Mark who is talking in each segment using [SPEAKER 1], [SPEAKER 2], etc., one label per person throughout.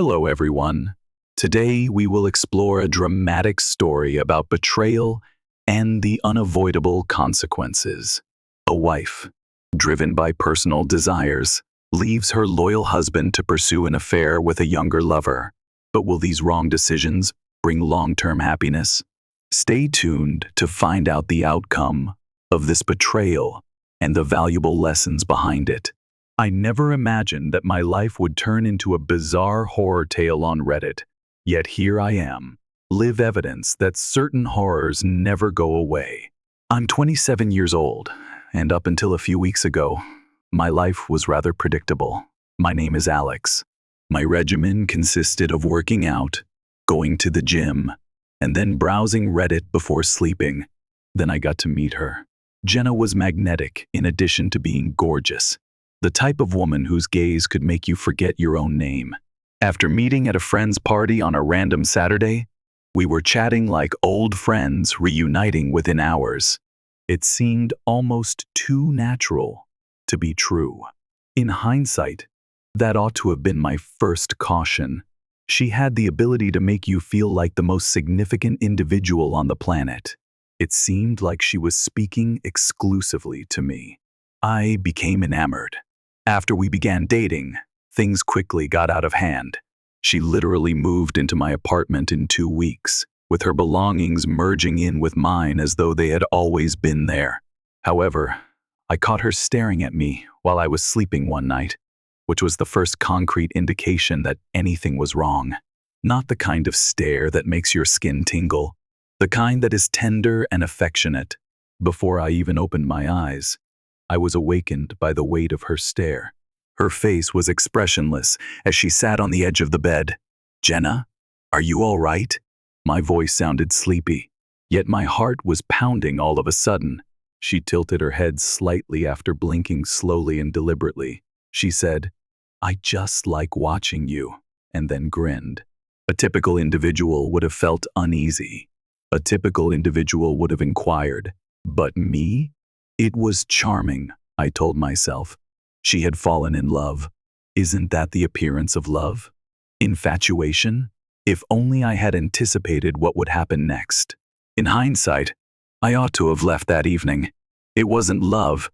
[SPEAKER 1] Hello, everyone. Today, we will explore a dramatic story about betrayal and the unavoidable consequences. A wife, driven by personal desires, leaves her loyal husband to pursue an affair with a younger lover. But will these wrong decisions bring long-term happiness? Stay tuned to find out the outcome of this betrayal and the valuable lessons behind it. I never imagined that my life would turn into a bizarre horror tale on Reddit, yet here I am, live evidence that certain horrors never go away. I'm 27 years old, and up until a few weeks ago, my life was rather predictable. My name is Alex. My regimen consisted of working out, going to the gym, and then browsing Reddit before sleeping. Then I got to meet her. Jenna was magnetic in addition to being gorgeous. The type of woman whose gaze could make you forget your own name. After meeting at a friend's party on a random Saturday, we were chatting like old friends, reuniting within hours. It seemed almost too natural to be true. In hindsight, that ought to have been my first caution. She had the ability to make you feel like the most significant individual on the planet. It seemed like she was speaking exclusively to me. I became enamored. After we began dating, things quickly got out of hand. She literally moved into my apartment in 2 weeks, with her belongings merging in with mine as though they had always been there. However, I caught her staring at me while I was sleeping one night, which was the first concrete indication that anything was wrong. Not the kind of stare that makes your skin tingle, the kind that is tender and affectionate. Before I even opened my eyes, I was awakened by the weight of her stare. Her face was expressionless as she sat on the edge of the bed. "Jenna, are you all right?" My voice sounded sleepy, yet my heart was pounding all of a sudden. She tilted her head slightly after blinking slowly and deliberately. She said, "I just like watching you," and then grinned. A typical individual would have felt uneasy. A typical individual would have inquired, but me? It was charming, I told myself. She had fallen in love. Isn't that the appearance of love? Infatuation? If only I had anticipated what would happen next. In hindsight, I ought to have left that evening. It wasn't love.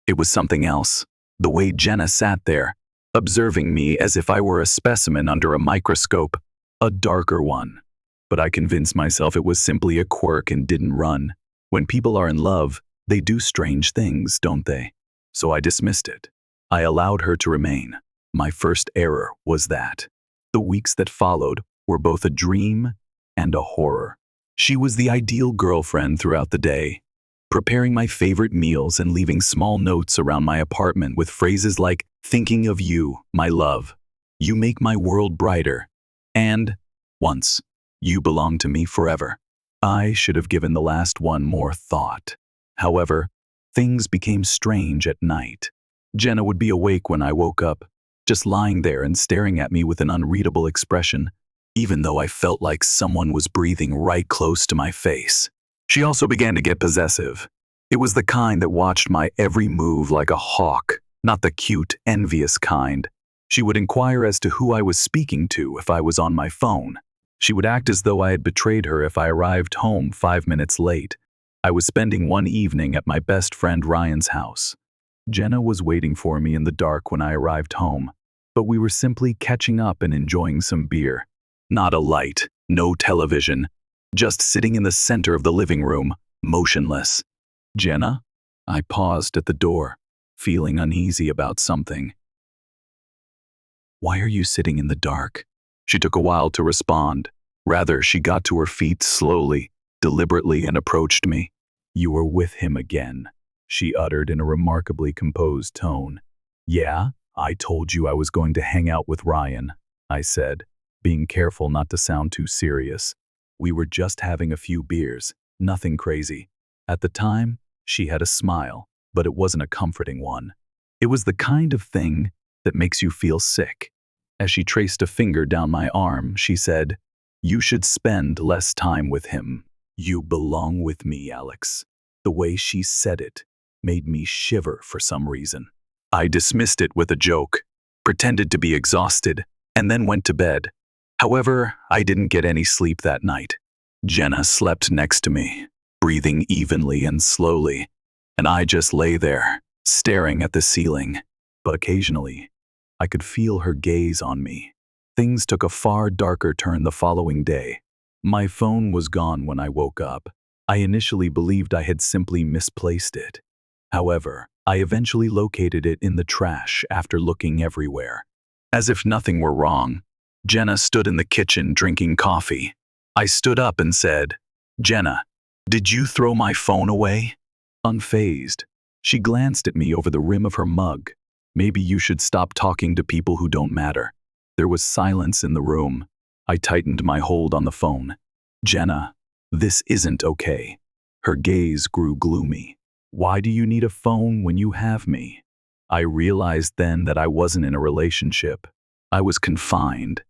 [SPEAKER 1] It was something else. The way Jenna sat there, observing me as if I were a specimen under a microscope, a darker one. But I convinced myself it was simply a quirk and didn't run. When people are in love, they do strange things, don't they? So I dismissed it. I allowed her to remain. My first error was that. The weeks that followed were both a dream and a horror. She was the ideal girlfriend throughout the day, preparing my favorite meals and leaving small notes around my apartment with phrases like, "Thinking of you, my love. You make my world brighter." And, once, "You belong to me forever." I should have given the last one more thought. However, things became strange at night. Jenna would be awake when I woke up, just lying there and staring at me with an unreadable expression, even though I felt like someone was breathing right close to my face. She also began to get possessive. It was the kind that watched my every move like a hawk, not the cute, envious kind. She would inquire as to who I was speaking to if I was on my phone. She would act as though I had betrayed her if I arrived home 5 minutes late. I was spending one evening at my best friend Ryan's house. Jenna was waiting for me in the dark when I arrived home, but we were simply catching up and enjoying some beer. Not a light, no television, just sitting in the center of the living room, motionless. "Jenna?" I paused at the door, feeling uneasy about something. "Why are you sitting in the dark?" She took a while to respond. Rather, she got to her feet slowly, deliberately, and approached me. "You were with him again," she uttered in a remarkably composed tone. "Yeah, I told you I was going to hang out with Ryan," I said, being careful not to sound too serious. "We were just having a few beers, nothing crazy." At the time, she had a smile, but it wasn't a comforting one. It was the kind of thing that makes you feel sick. As she traced a finger down my arm, she said, "You should spend less time with him. You belong with me, Alex." The way she said it made me shiver for some reason. I dismissed it with a joke, pretended to be exhausted, and then went to bed. However, I didn't get any sleep that night. Jenna slept next to me, breathing evenly and slowly, and I just lay there, staring at the ceiling. But occasionally, I could feel her gaze on me. Things took a far darker turn the following day. My phone was gone when I woke up. I initially believed I had simply misplaced it. However, I eventually located it in the trash after looking everywhere. As if nothing were wrong, Jenna stood in the kitchen drinking coffee. I stood up and said, "Jenna, did you throw my phone away?" Unfazed, she glanced at me over the rim of her mug. "Maybe you should stop talking to people who don't matter." There was silence in the room. I tightened my hold on the phone. "Jenna, this isn't okay." Her gaze grew gloomy. "Why do you need a phone when you have me?" I realized then that I wasn't in a relationship. I was confined.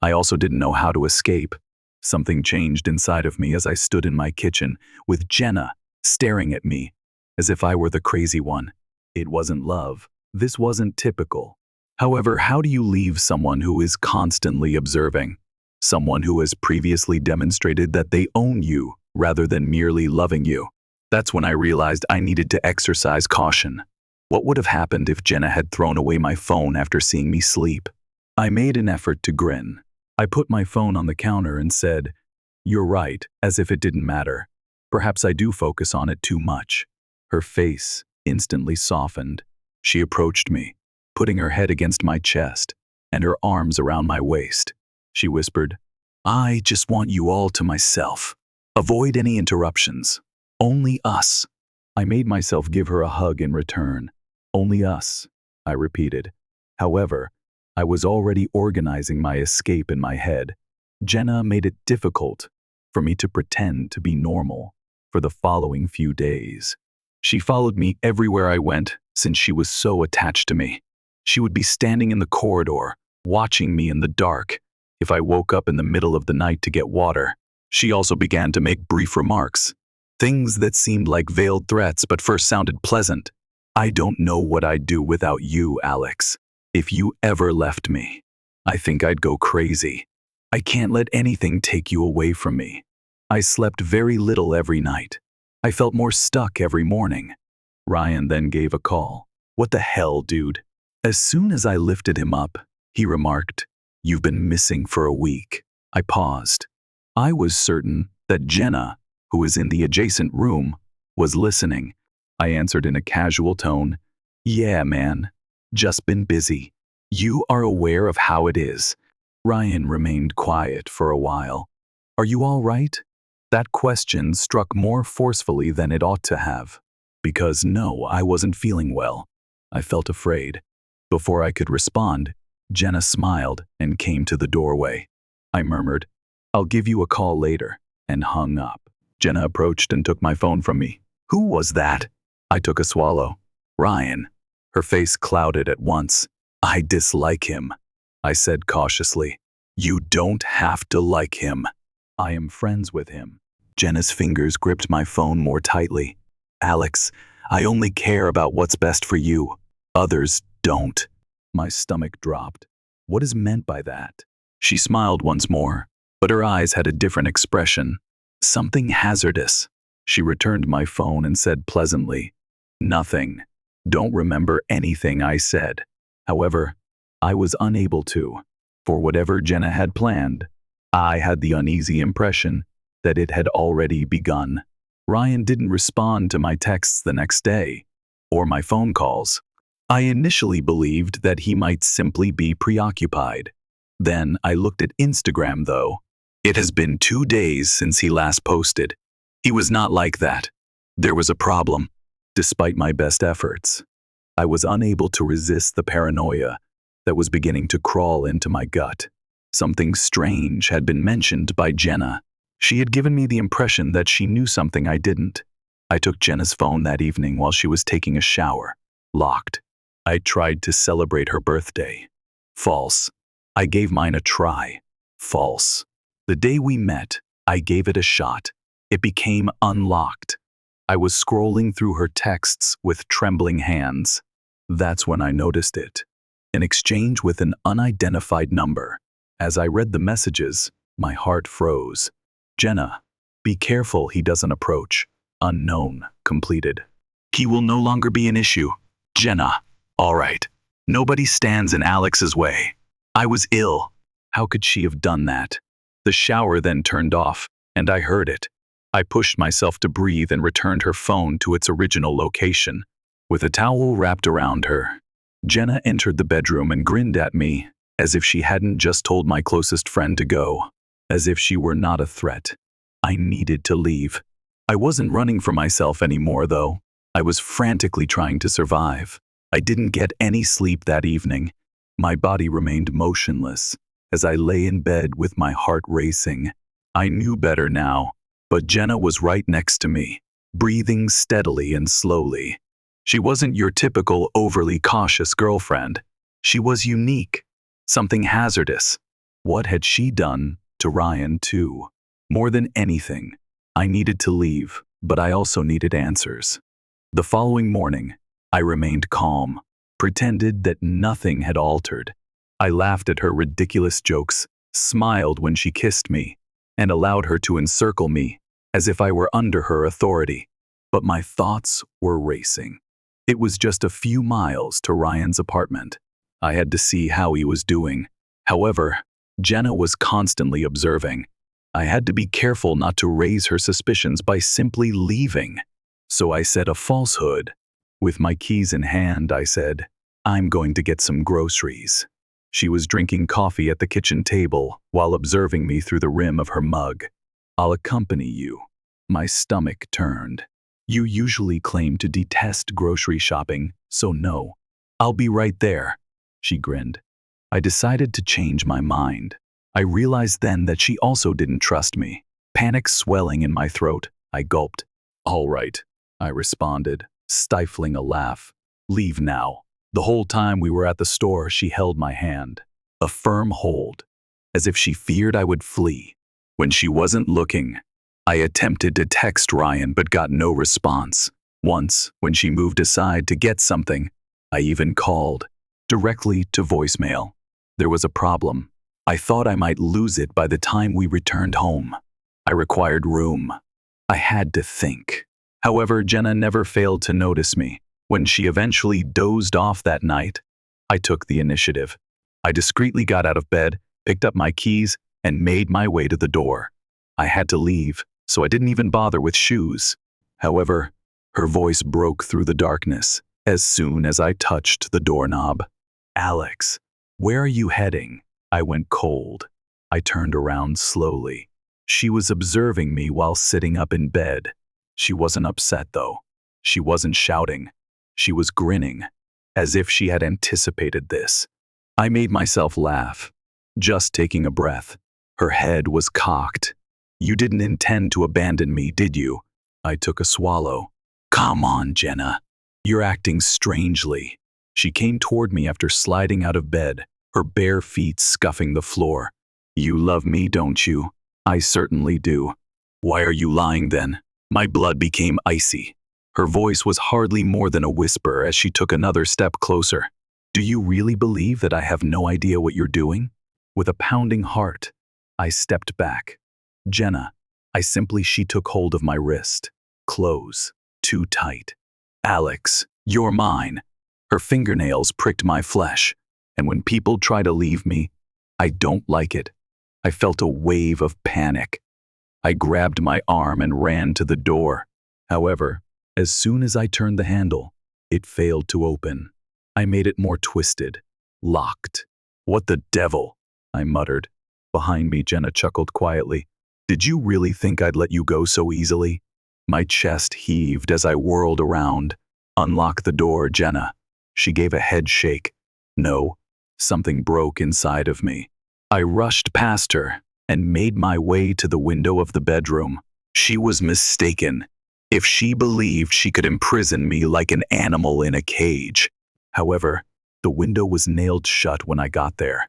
[SPEAKER 1] I also didn't know how to escape. Something changed inside of me as I stood in my kitchen, with Jenna staring at me, as if I were the crazy one. It wasn't love. This wasn't typical. However, how do you leave someone who is constantly observing? Someone who has previously demonstrated that they own you, rather than merely loving you? That's when I realized I needed to exercise caution. What would have happened if Jenna had thrown away my phone after seeing me sleep? I made an effort to grin. I put my phone on the counter and said, "You're right," as if it didn't matter. "Perhaps I do focus on it too much." Her face instantly softened. She approached me, putting her head against my chest and her arms around my waist. She whispered, "I just want you all to myself. Avoid any interruptions. Only us." I made myself give her a hug in return. "Only us," I repeated. However, I was already organizing my escape in my head. Jenna made it difficult for me to pretend to be normal for the following few days. She followed me everywhere I went since she was so attached to me. She would be standing in the corridor, watching me in the dark. If I woke up in the middle of the night to get water, she also began to make brief remarks. Things that seemed like veiled threats but first sounded pleasant. "I don't know what I'd do without you, Alex. If you ever left me, I think I'd go crazy. I can't let anything take you away from me." I slept very little every night. I felt more stuck every morning. Ryan then gave a call. "What the hell, dude?" As soon as I lifted him up, he remarked, "You've been missing for a week." I paused. I was certain that Jenna, who was in the adjacent room, was listening. I answered in a casual tone, "Yeah, man, just been busy. You are aware of how it is." Ryan remained quiet for a while. "Are you all right?" That question struck more forcefully than it ought to have. Because no, I wasn't feeling well. I felt afraid. Before I could respond, Jenna smiled and came to the doorway. I murmured, "I'll give you a call later," and hung up. Jenna approached and took my phone from me. "Who was that?" I took a swallow. "Ryan." Her face clouded at once. "I dislike him," I said cautiously. "You don't have to like him. I am friends with him." Jenna's fingers gripped my phone more tightly. "Alex, I only care about what's best for you. Others don't." My stomach dropped. What is meant by that? She smiled once more, but her eyes had a different expression. "Something hazardous." She returned my phone and said pleasantly, "Nothing. Don't remember anything I said." However, I was unable to. For whatever Jenna had planned, I had the uneasy impression that it had already begun. Ryan didn't respond to my texts the next day, or my phone calls. I initially believed that he might simply be preoccupied. Then I looked at Instagram, though. It has been 2 days since he last posted. He was not like that. There was a problem. Despite my best efforts, I was unable to resist the paranoia that was beginning to crawl into my gut. Something strange had been mentioned by Jenna. She had given me the impression that she knew something I didn't. I took Jenna's phone that evening while she was taking a shower. Locked. I tried to celebrate her birthday. False. I gave mine a try. False. The day we met, I gave it a shot. It became unlocked. I was scrolling through her texts with trembling hands. That's when I noticed it. an exchange with an unidentified number. As I read the messages, my heart froze. Jenna, be careful he doesn't approach. Unknown, completed. He will no longer be an issue. Jenna, all right. Nobody stands in Alex's way. I was ill. How could she have done that? The shower then turned off, and I heard it. I pushed myself to breathe and returned her phone to its original location, with a towel wrapped around her. Jenna entered the bedroom and grinned at me, as if she hadn't just told my closest friend to go, as if she were not a threat. I needed to leave. I wasn't running for myself anymore, though. I was frantically trying to survive. I didn't get any sleep that evening. My body remained motionless as I lay in bed with my heart racing. I knew better now, but Jenna was right next to me, breathing steadily and slowly. She wasn't your typical overly cautious girlfriend. She was unique, something hazardous. What had she done to Ryan, too? More than anything, I needed to leave, but I also needed answers. The following morning, I remained calm, pretended that nothing had altered. I laughed at her ridiculous jokes, smiled when she kissed me, and allowed her to encircle me as if I were under her authority. But my thoughts were racing. It was just a few miles to Ryan's apartment. I had to see how he was doing. However, Jenna was constantly observing. I had to be careful not to raise her suspicions by simply leaving. So I said a falsehood. With my keys in hand, I said, I'm going to get some groceries. She was drinking coffee at the kitchen table while observing me through the rim of her mug. I'll accompany you. My stomach turned. You usually claim to detest grocery shopping, so no. I'll be right there. She grinned. I decided to change my mind. I realized then that she also didn't trust me. Panic swelling in my throat, I gulped. All right, I responded, stifling a laugh. Leave now. The whole time we were at the store, she held my hand. A firm hold, as if she feared I would flee. When she wasn't looking, I attempted to text Ryan but got no response. Once, when she moved aside to get something, I even called, directly to voicemail. There was a problem. I thought I might lose it by the time we returned home. I required room. I had to think. However, Jenna never failed to notice me. When she eventually dozed off that night, I took the initiative. I discreetly got out of bed, picked up my keys, and made my way to the door. I had to leave, so I didn't even bother with shoes. However, her voice broke through the darkness as soon as I touched the doorknob. Alex, where are you heading? I went cold. I turned around slowly. She was observing me while sitting up in bed. She wasn't upset, though. She wasn't shouting. She was grinning, as if she had anticipated this. I made myself laugh, just taking a breath. Her head was cocked. You didn't intend to abandon me, did you? I took a swallow. Come on, Jenna. You're acting strangely. She came toward me after sliding out of bed, her bare feet scuffing the floor. You love me, don't you? I certainly do. Why are you lying then? My blood became icy. Her voice was hardly more than a whisper as she took another step closer. Do you really believe that I have no idea what you're doing? With a pounding heart, I stepped back. Jenna, she took hold of my wrist. Close, too tight. Alex, you're mine. Her fingernails pricked my flesh, and when people try to leave me, I don't like it. I felt a wave of panic. I grabbed my arm and ran to the door. However, as soon as I turned the handle, it failed to open. I made it more twisted, locked. What the devil? I muttered. Behind me, Jenna chuckled quietly. Did you really think I'd let you go so easily? My chest heaved as I whirled around. Unlock the door, Jenna. She gave a head shake. No, something broke inside of me. I rushed past her and made my way to the window of the bedroom. She was mistaken. If she believed she could imprison me like an animal in a cage. However, the window was nailed shut when I got there.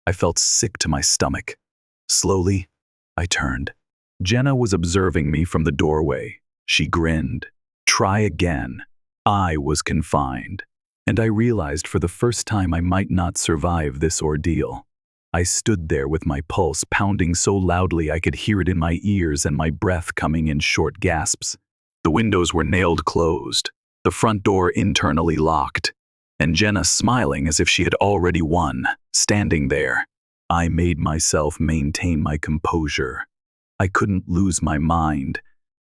[SPEAKER 1] I felt sick to my stomach. Slowly, I turned. Jenna was observing me from the doorway. She grinned. Try again. I was confined. and I realized for the first time I might not survive this ordeal. I stood there with my pulse pounding so loudly I could hear it in my ears and my breath coming in short gasps. The windows were nailed closed, the front door internally locked, and Jenna smiling as if she had already won, standing there. I made myself maintain my composure. I couldn't lose my mind.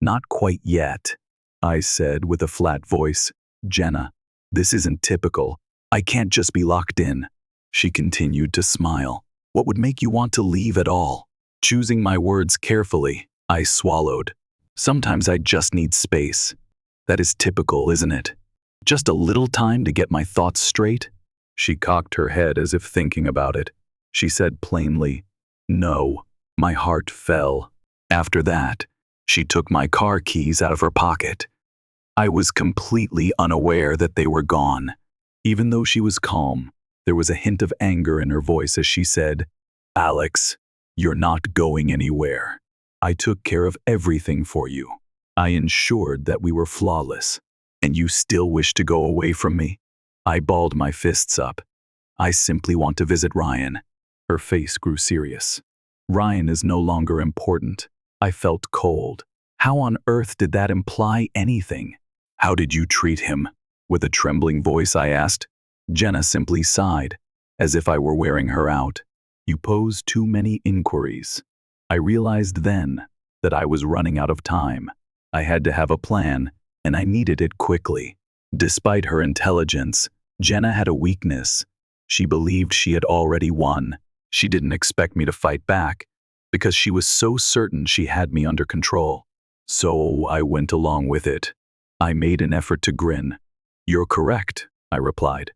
[SPEAKER 1] Not quite yet, I said with a flat voice. Jenna, this isn't typical. I can't just be locked in. She continued to smile. What would make you want to leave at all? Choosing my words carefully, I swallowed. Sometimes I just need space. That is typical, isn't it? Just a little time to get my thoughts straight? She cocked her head as if thinking about it. She said plainly, no. My heart fell. After that, she took my car keys out of her pocket. I was completely unaware that they were gone. Even though she was calm, there was a hint of anger in her voice as she said, Alex, you're not going anywhere. I took care of everything for you. I ensured that we were flawless, and you still wish to go away from me? I balled my fists up. I simply want to visit Ryan. Her face grew serious. Ryan is no longer important. I felt cold. How on earth did that imply anything? How did you treat him? With a trembling voice, I asked. Jenna simply sighed, as if I were wearing her out. You pose too many inquiries. I realized then that I was running out of time. I had to have a plan, and I needed it quickly. Despite her intelligence, Jenna had a weakness. She believed she had already won. She didn't expect me to fight back, because she was so certain she had me under control. So I went along with it. I made an effort to grin. You're correct, I replied.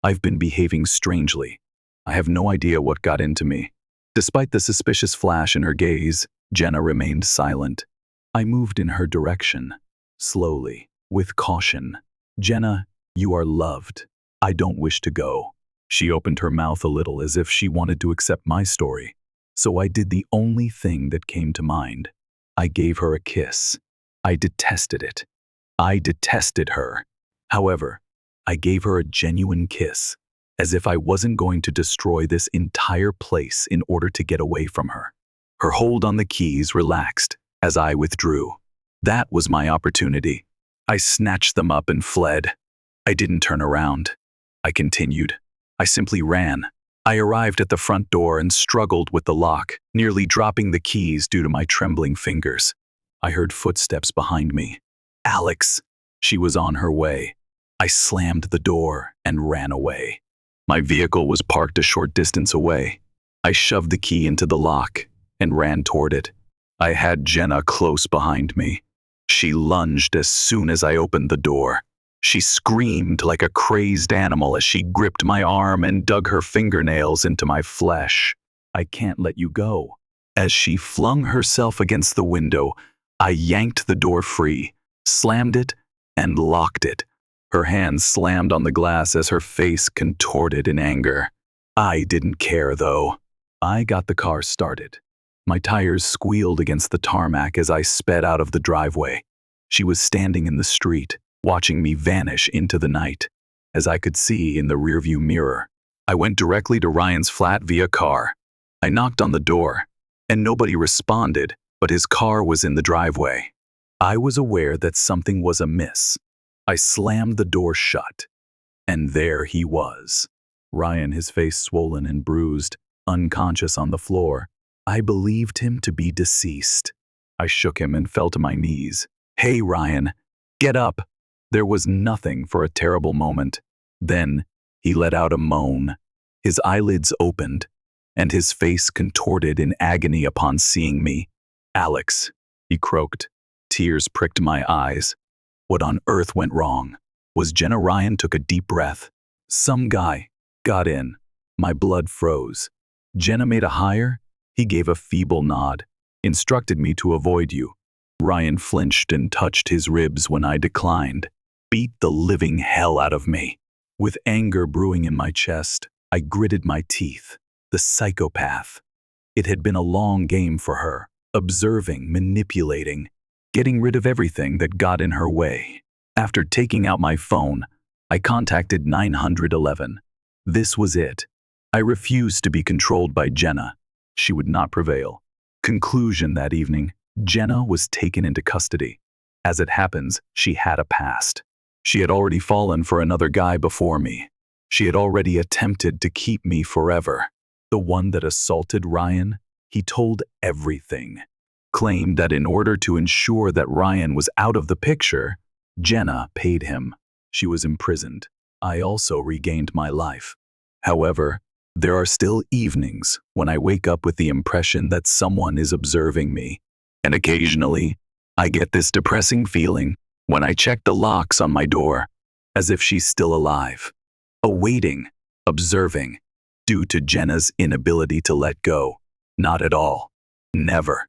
[SPEAKER 1] I've been behaving strangely. I have no idea what got into me. Despite the suspicious flash in her gaze, Jenna remained silent. I moved in her direction, slowly, with caution. Jenna, you are loved. I don't wish to go. She opened her mouth a little as if she wanted to accept my story. So I did the only thing that came to mind. I gave her a kiss. I detested it. I detested her. However, I gave her a genuine kiss, as if I wasn't going to destroy this entire place in order to get away from her. Her hold on the keys relaxed as I withdrew. That was my opportunity. I snatched them up and fled. I didn't turn around. I continued. I simply ran. I arrived at the front door and struggled with the lock, nearly dropping the keys due to my trembling fingers. I heard footsteps behind me. Alex! She was on her way. I slammed the door and ran away. My vehicle was parked a short distance away. I shoved the key into the lock and ran toward it. I had Jenna close behind me. She lunged as soon as I opened the door. She screamed like a crazed animal as she gripped my arm and dug her fingernails into my flesh. I can't let you go. As she flung herself against the window, I yanked the door free, slammed it, and locked it. Her hands slammed on the glass as her face contorted in anger. I didn't care, though. I got the car started. My tires squealed against the tarmac as I sped out of the driveway. She was standing in the street, watching me vanish into the night, as I could see in the rearview mirror. I went directly to Ryan's flat via car. I knocked on the door, and nobody responded, but his car was in the driveway. I was aware that something was amiss. I slammed the door shut, and there he was. Ryan, his face swollen and bruised, unconscious on the floor. I believed him to be deceased. I shook him and fell to my knees. Hey, Ryan, get up. There was nothing for a terrible moment. Then he let out a moan. His eyelids opened, and his face contorted in agony upon seeing me. Alex, he croaked. Tears pricked my eyes. What on earth went wrong? Was Jenna? Ryan took a deep breath. Some guy got in. My blood froze. Jenna made a hire? He gave a feeble nod. Instructed me to avoid you. Ryan flinched and touched his ribs when I declined. Beat the living hell out of me. With anger brewing in my chest, I gritted my teeth. The psychopath. It had been a long game for her, observing, manipulating, getting rid of everything that got in her way. After taking out my phone, I contacted 911. This was it. I refused to be controlled by Jenna. She would not prevail. Conclusion that evening, Jenna was taken into custody. As it happens, she had a past. She had already fallen for another guy before me. She had already attempted to keep me forever. The one that assaulted Ryan, he told everything. Claimed that in order to ensure that Ryan was out of the picture, Jenna paid him. She was imprisoned. I also regained my life. However, there are still evenings when I wake up with the impression that someone is observing me. And occasionally, I get this depressing feeling when I check the locks on my door, as if she's still alive, awaiting, observing, due to Jenna's inability to let go. Not at all. Never.